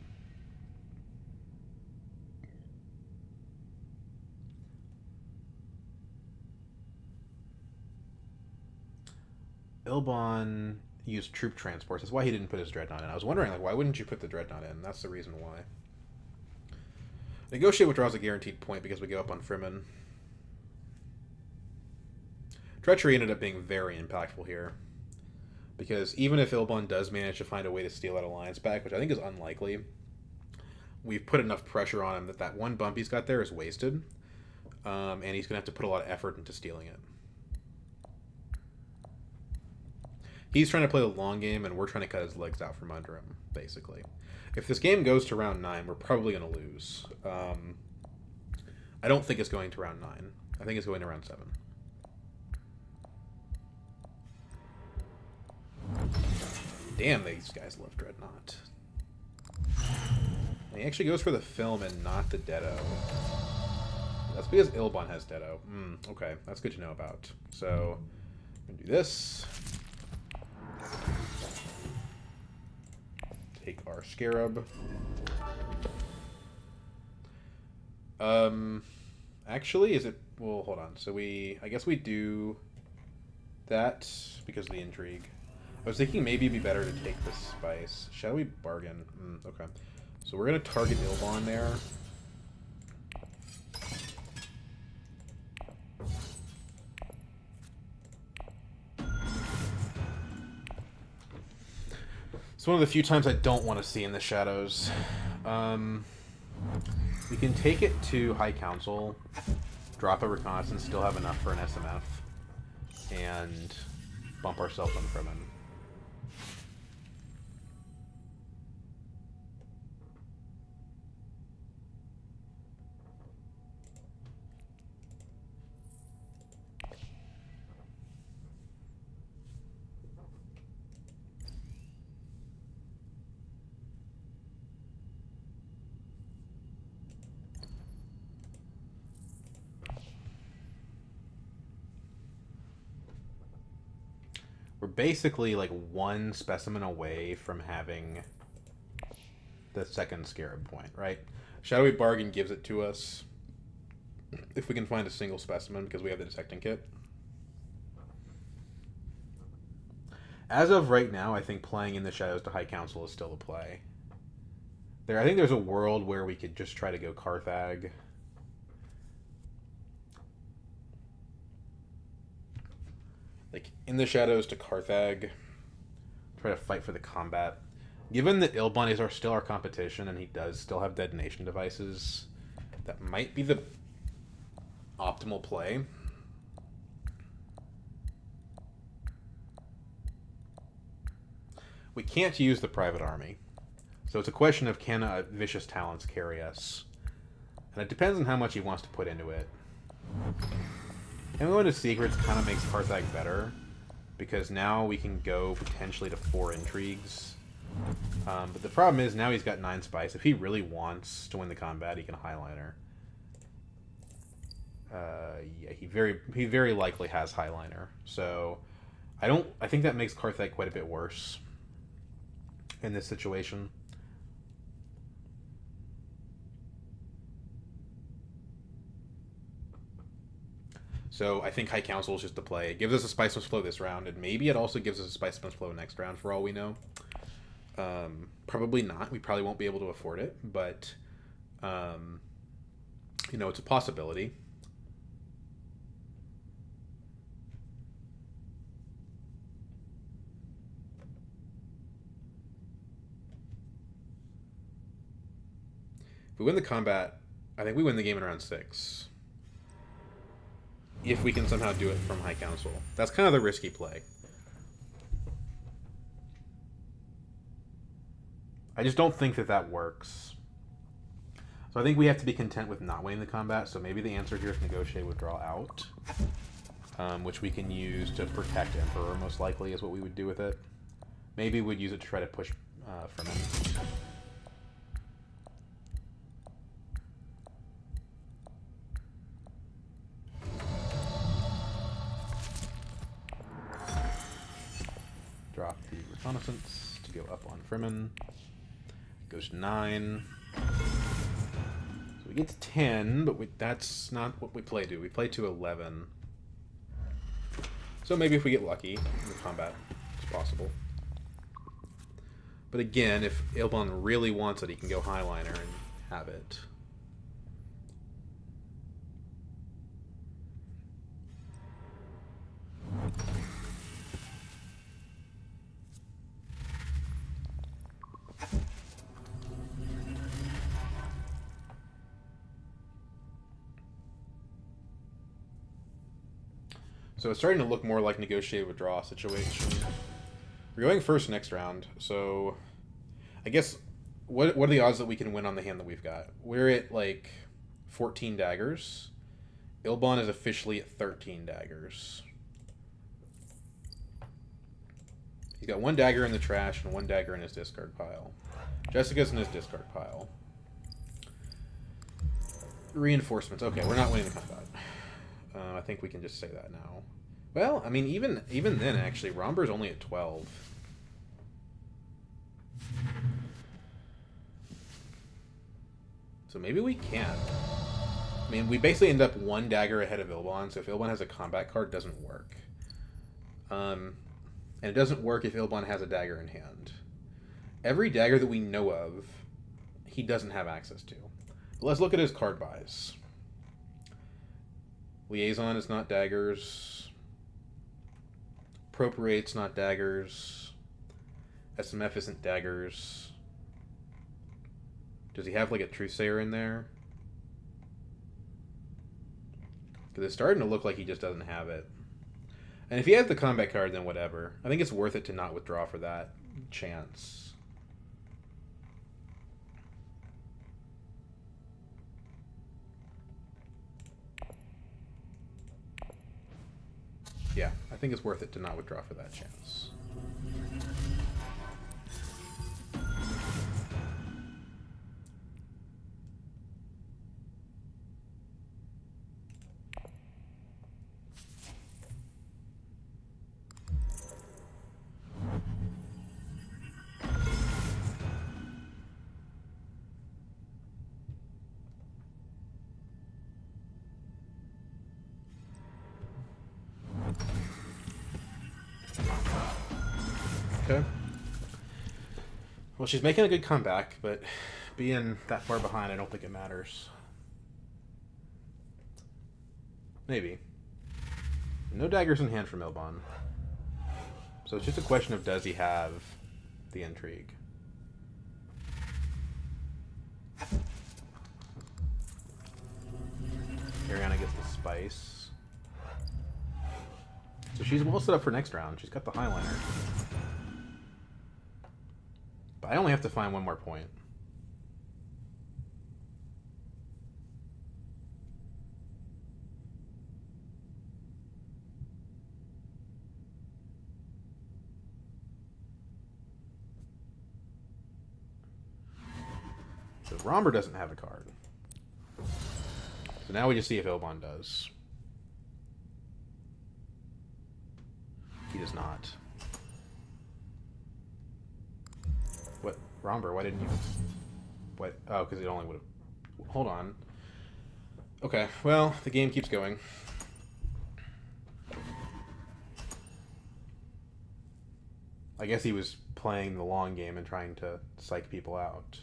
Ilbon used troop transports. That's why he didn't put his Dreadnought in. I was wondering, like, why wouldn't you put the Dreadnought in? That's the reason why. Negotiate withdraws a guaranteed point because we go up on Fremen. Treachery ended up being very impactful here. Because even if Ilbon does manage to find a way to steal that alliance back, which I think is unlikely, we've put enough pressure on him that that one bump he's got there is wasted. And he's going to have to put a lot of effort into stealing it. He's trying to play the long game, and we're trying to cut his legs out from under him, basically. If this game goes to round 9, we're probably going to lose. I don't think it's going to round 9. I think it's going to round 7. Damn, these guys love Dreadnought. And he actually goes for the film and not the Deado. That's because Ilbon has Deado. Okay, that's good to know about. So, I'm going to do this. Take our Scarab. Actually, is it... Well, hold on. So I guess we do that because of the intrigue. I was thinking maybe it'd be better to take the spice. Shall we bargain? Okay. So we're going to target Ilbon there. It's one of the few times I don't want to see in the shadows. We can take it to High Council, drop a reconnaissance, still have enough for an SMF, and bump ourselves on Fremen. We're basically like one specimen away from having the second Scarab point, right? Shadowy Bargain gives it to us if we can find a single specimen because we have the detecting kit. As of right now, I think playing in the Shadows to High Council is still a play. I think there's a world where we could just try to go Carthag. Like, in the Shadows to Carthag, try to fight for the combat. Given that Ilbon is still our competition, and he does still have detonation devices, that might be the optimal play. We can't use the private army. So it's a question of can Vicious Talents carry us? And it depends on how much he wants to put into it. And going to Secrets kind of makes Carthag better, because now we can go potentially to 4 intrigues. But the problem is now he's got 9 spice. If he really wants to win the combat, he can Highliner. Yeah, he very likely has Highliner. So I think that makes Carthag quite a bit worse in this situation. So I think High Council is just the play. It gives us a Spiceless Flow this round, and maybe it also gives us a Spiceless Flow next round for all we know. Probably not. We probably won't be able to afford it, but you know, it's a possibility. If we win the combat, I think we win the game in round 6. If we can somehow do it from High Council. That's kind of the risky play. I just don't think that works. So I think we have to be content with not winning the combat, so maybe the answer here is negotiate withdrawal out. Which we can use to protect Emperor, most likely, is what we would do with it. Maybe we'd use it to try to push from him. Drop the reconnaissance to go up on Fremen. Goes to 9. So we get to 10, but that's not what we play to. We play to 11. So maybe if we get lucky in the combat, it's possible. But again, if Ilbon really wants it, he can go Highliner and have it. So it's starting to look more like negotiated withdrawal situation. We're going first next round, so I guess what are the odds that we can win on the hand that we've got? We're at like 14 daggers. Ilbon is officially at 13 daggers. He's got 1 dagger in the trash and 1 dagger in his discard pile. Jessica's in his discard pile. Reinforcements. Okay, we're not winning the combat. I think we can just say that now. Well, I mean, even then, actually, Romber's only at 12. So maybe we can. I mean, we basically end up 1 dagger ahead of Ilbon, so if Ilbon has a combat card, it doesn't work. And it doesn't work if Ilbon has a dagger in hand. Every dagger that we know of, he doesn't have access to. But let's look at his card buys. Liaison is not daggers. Appropriate's not daggers. SMF isn't daggers. Does he have like a Truthsayer in there? Because it's starting to look like he just doesn't have it. And if he has the combat card, then whatever. I think it's worth it to not withdraw for that chance. Yeah, I think it's worth it to not withdraw for that chance. Okay. Well, she's making a good comeback, but being that far behind, I don't think it matters. Maybe. No daggers in hand from Ilbon. So it's just a question of does he have the intrigue. Ariana gets the spice. So she's well set up for next round. She's got the Highliner. But I only have to find 1 more point. So Romber doesn't have a card. So now we just see if Ilbon does. He does not. What? Romber, why didn't you... What? Oh, because it only would have... Hold on. Okay, well, the game keeps going. I guess he was playing the long game and trying to psych people out.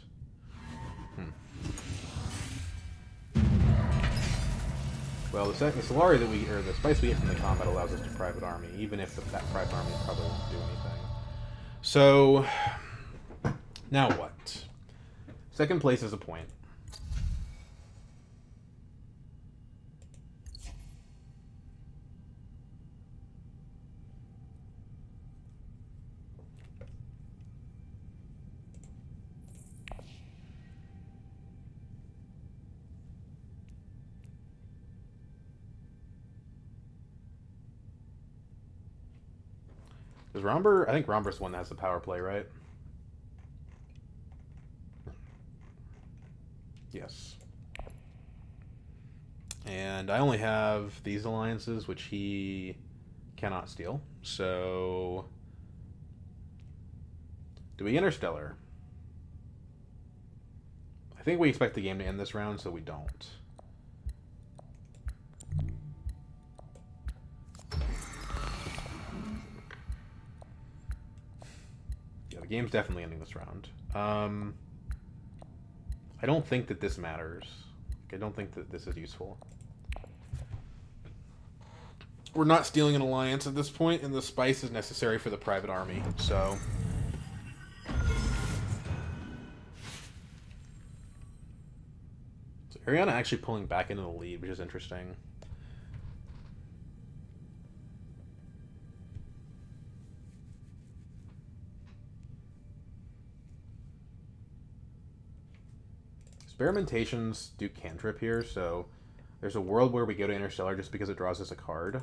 Well, the Solari that we, or the spice we get from the combat allows us to private army, even if that private army probably won't do anything. So, now what? Second place is a point. Does Romber... I think Romber's the one that has the power play, right? Yes. And I only have these alliances, which he cannot steal. So... do we Interstellar? I think we expect the game to end this round, so we don't. The game's definitely ending this round. I don't think that this matters. I don't think that this is useful. We're not stealing an alliance at this point, and the spice is necessary for the private army, so... So Ariana actually pulling back into the lead, which is interesting. Experimentations do cantrip here, so there's a world where we go to Interstellar just because it draws us a card.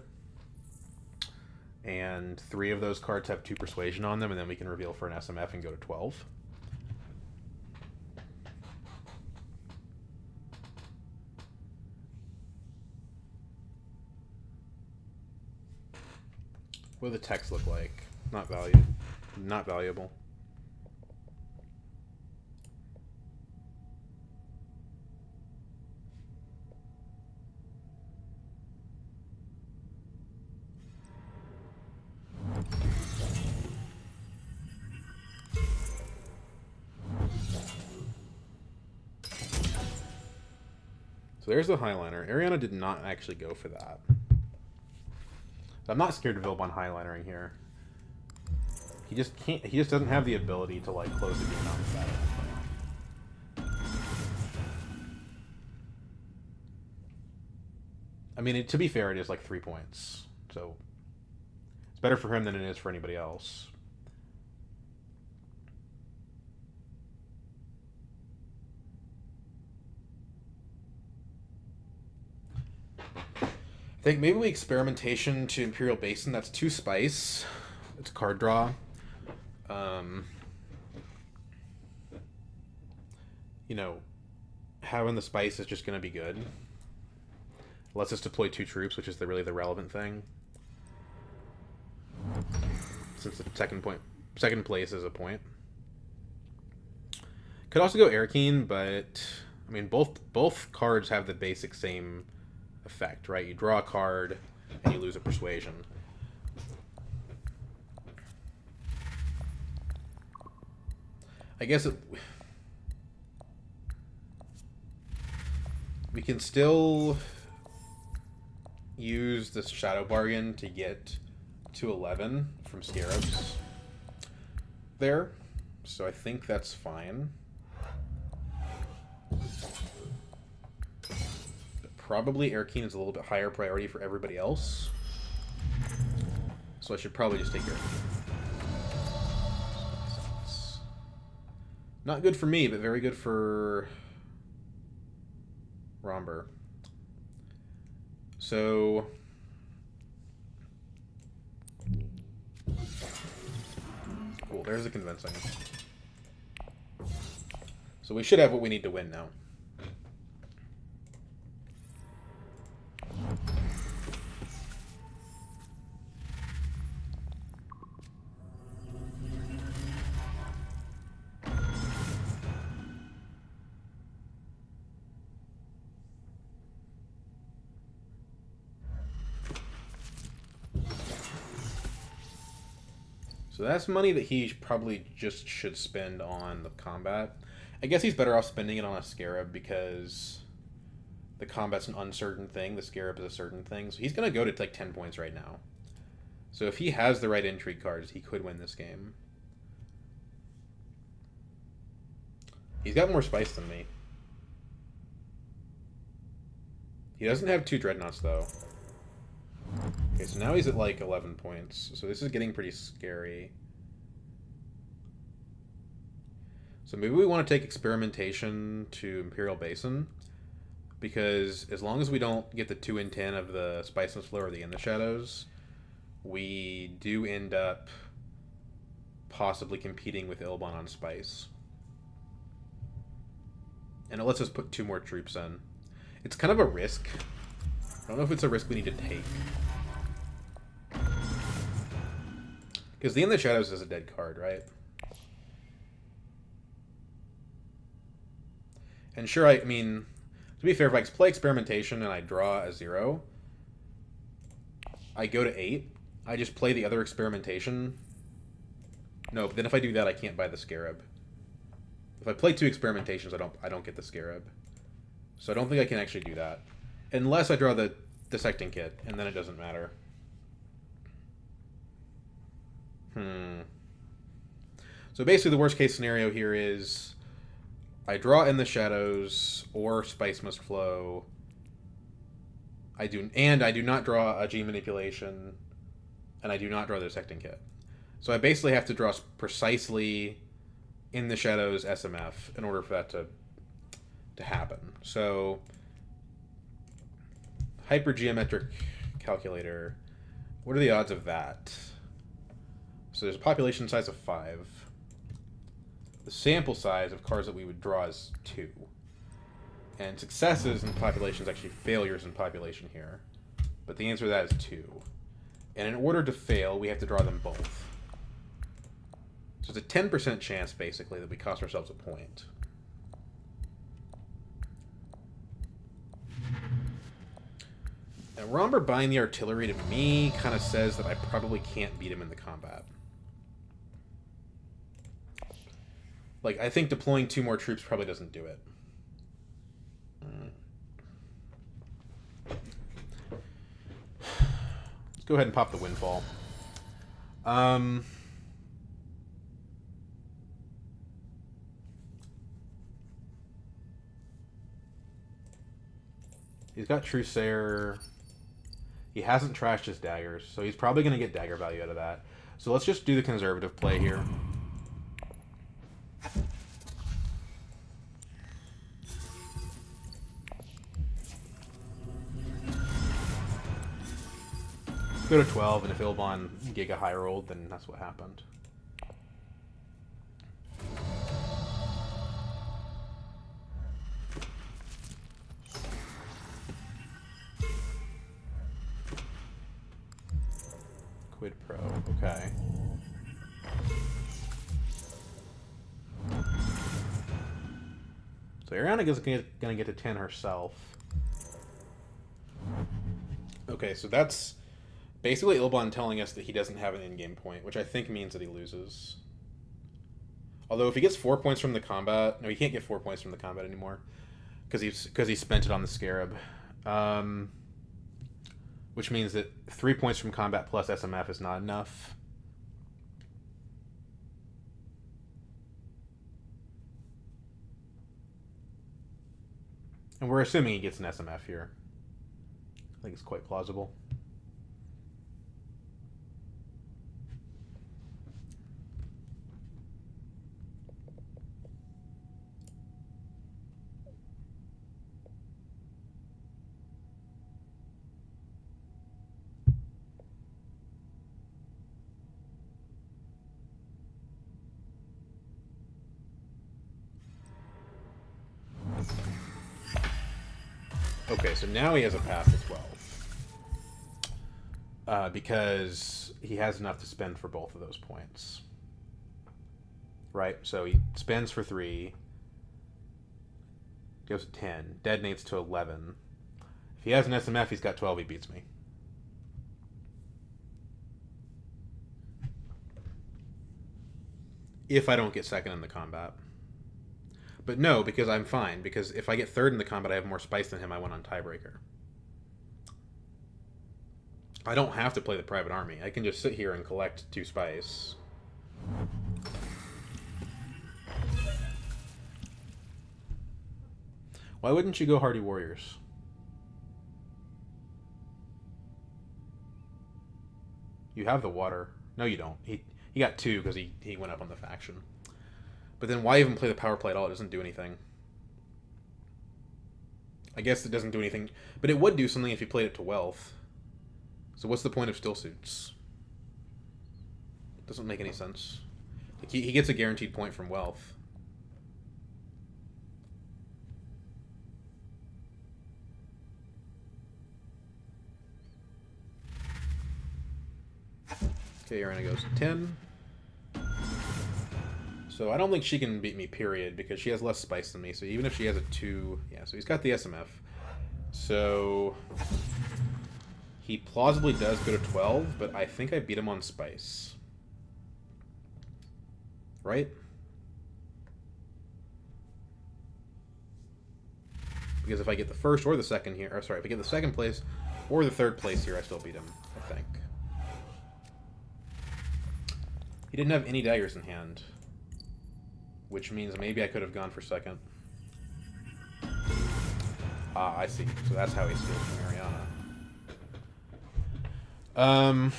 And 3 of those cards have 2 Persuasion on them, and then we can reveal for an SMF and go to 12. What do the texts look like? Not valued. Not valuable. So there's the Highliner. Ariana did not actually go for that. I'm not scared of Vilbon Highlinering here. He just can't. He just doesn't have the ability to like close the game out with that. I mean, to be fair, it is like 3 points, so it's better for him than it is for anybody else. I think maybe we experimentation to Imperial Basin. That's 2 spice. It's card draw. You know, having the spice is just going to be good. Lets us deploy 2 troops, which is really the relevant thing. Since the second place is a point. Could also go Airkeen, but I mean both cards have the basic same effect, right? You draw a card and you lose a Persuasion. I guess we can still use this Shadow Bargain to get to 11 from Scarabs there, so I think that's fine. Probably Airkeen is a little bit higher priority for everybody else. So I should probably just take Airkeen. Not good for me, but very good for Romber. So cool, there's a convincing. So we should have what we need to win now. So that's money that he probably just should spend on the combat. I guess he's better off spending it on a Scarab because the combat's an uncertain thing. The Scarab is a certain thing. So he's going to go to like 10 points right now. So if he has the right intrigue cards, he could win this game. He's got more spice than me. He doesn't have 2 Dreadnoughts though. Okay, so now he's at like 11 points. So this is getting pretty scary. So maybe we want to take Experimentation to Imperial Basin. Because as long as we don't get the 2 in 10 of the Spiceless Flow or the In the Shadows, we do end up possibly competing with Ilbon on Spice. And it lets us put 2 more troops in. It's kind of a risk. I don't know if it's a risk we need to take. Because the In the Shadows is a dead card, right? And sure, I mean, to be fair, if I play Experimentation and I draw a 0, I go to 8, I just play the other Experimentation, No, but then if I do that, I can't buy the Scarab. If I play 2 experimentations, I don't get the Scarab. So I don't think I can actually do that. Unless I draw the Dissecting Kit, and then it doesn't matter. So basically the worst case scenario here is I draw In the Shadows or Spice Must Flow. I do not draw a G Manipulation, and I do not draw the Dissecting Kit. So I basically have to draw precisely In the Shadows SMF in order for that to happen. So Hypergeometric Calculator, what are the odds of that? So there's a population size of 5. The sample size of cards that we would draw is 2. And successes in population is actually failures in population here. But the answer to that is 2. And in order to fail, we have to draw them both. So it's a 10% chance, basically, that we cost ourselves a point. Now, Romber buying the artillery to me kind of says that I probably can't beat him in the combat. Like, I think deploying 2 more troops probably doesn't do it. Let's go ahead and pop the Windfall. He's got Truesayer. He hasn't trashed his daggers, so he's probably going to get dagger value out of that. So let's just do the conservative play here. Go to 12, and if Ilbon Giga high rolled, then that's what happened. Quid Pro, okay. So Ariana is going to get to 10 herself. Okay, so that's basically Ilbon telling us that he doesn't have an in-game point, which I think means that he loses. Although if he gets 4 points from the combat... No, he can't get 4 points from the combat anymore. Because he spent it on the Scarab. Which means that 3 points from combat plus SMF is not enough. And we're assuming he gets an SMF here. I think it's quite plausible. Okay, so now he has a path to 12. Because he has enough to spend for both of those points. Right? So he spends for 3. Goes to 10. Detonates to 11. If he has an SMF, he's got 12, he beats me. If I don't get second in the combat. But no, because I'm fine. Because if I get third in the combat, I have more spice than him. I went on tiebreaker. I don't have to play the private army. I can just sit here and collect 2 spice. Why wouldn't you go Hardy Warriors? You have the water. No, you don't. He got 2 because he went up on the faction. But then why even play the power play at all? It doesn't do anything. I guess it doesn't do anything. But it would do something if you played it to wealth. So what's the point of still suits? Doesn't make any sense. Like he gets a guaranteed point from wealth. Okay, Arena goes 10. So I don't think she can beat me, period, because she has less spice than me. So even if she has a 2... Yeah, so he's got the SMF. So he plausibly does go to 12, but I think I beat him on spice. right? Because if I get the first or the second here, or sorry, if I get the second place or the third place here, I still beat him, I think. He didn't have any daggers in hand, which means maybe I could have gone for second. Ah, I see. So that's how he steals from Ariana.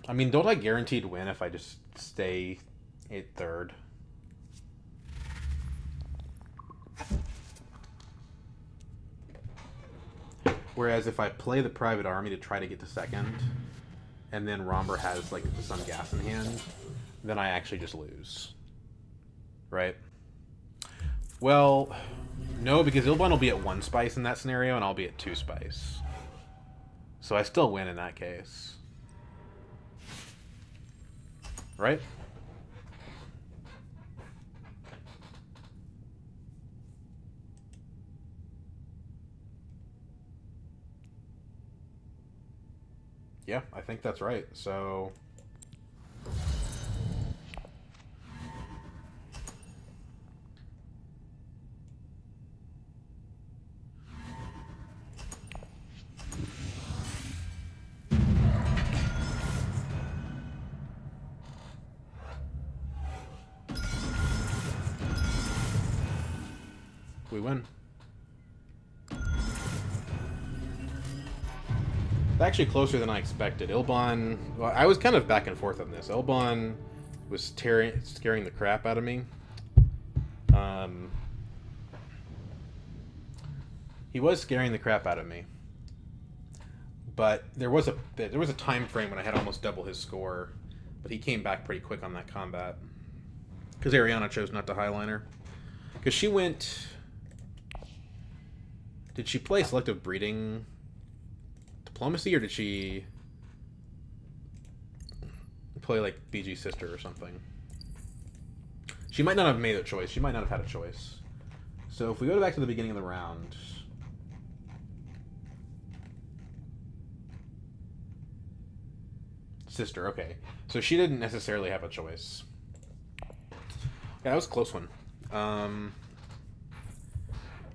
I mean, don't I guaranteed win if I just stay at third? Whereas if I play the private army to try to get to second, and then Romber has like some gas in hand, then I actually just lose. Right? Well, no, because Ilbon will be at 1 spice in that scenario, and I'll be at 2 spice. So I still win in that case. Right? Yeah, I think that's right. So... we win. Actually closer than I expected. Ilbon... Well, I was kind of back and forth on this. Ilbon was scaring the crap out of me. He was scaring the crap out of me. But there was a time frame when I had almost double his score. But he came back pretty quick on that combat. Because Ariana chose not to highliner. Because she went... Did she play selective breeding... diplomacy, or did she play like BG sister or something? She might not have made a choice. She might not have had a choice. So if we go back to the beginning of the round, sister. Okay, so she didn't necessarily have a choice. Yeah, that was a close one.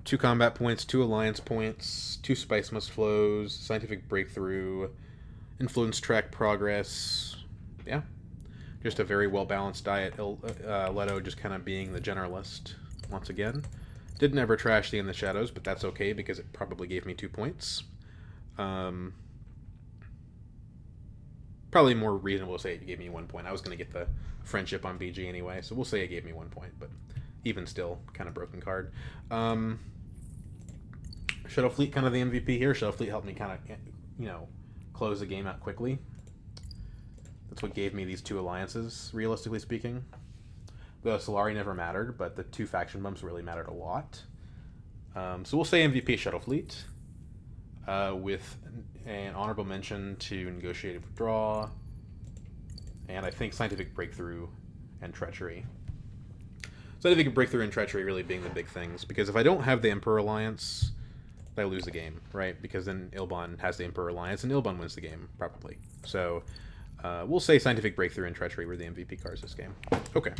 2 combat points, 2 alliance points, 2 spice must flows, scientific breakthrough, influence track progress. Yeah, just a very well balanced diet. Leto just kind of being the generalist once again. Didn't ever trash the In the Shadows, but that's okay because it probably gave me 2 points. Probably more reasonable to say it gave me 1 point. I was going to get the friendship on BG anyway, so we'll say it gave me 1 point, but even still, kind of broken card. Shadow Fleet kind of the MVP here. Shadow Fleet helped me kind of, close the game out quickly. That's what gave me these 2 alliances, realistically speaking. The Solari never mattered, but the 2 faction bumps really mattered a lot. So we'll say MVP Shadow Fleet, with an honorable mention to Negotiated Withdraw, and I think Scientific Breakthrough and Treachery. Scientific Breakthrough and Treachery really being the big things, because if I don't have the Emperor Alliance, I lose the game, right? Because then Ilbon has the Emperor Alliance, and Ilbon wins the game, probably. So we'll say Scientific Breakthrough and Treachery were the MVP cards this game. Okay.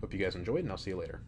Hope you guys enjoyed, and I'll see you later.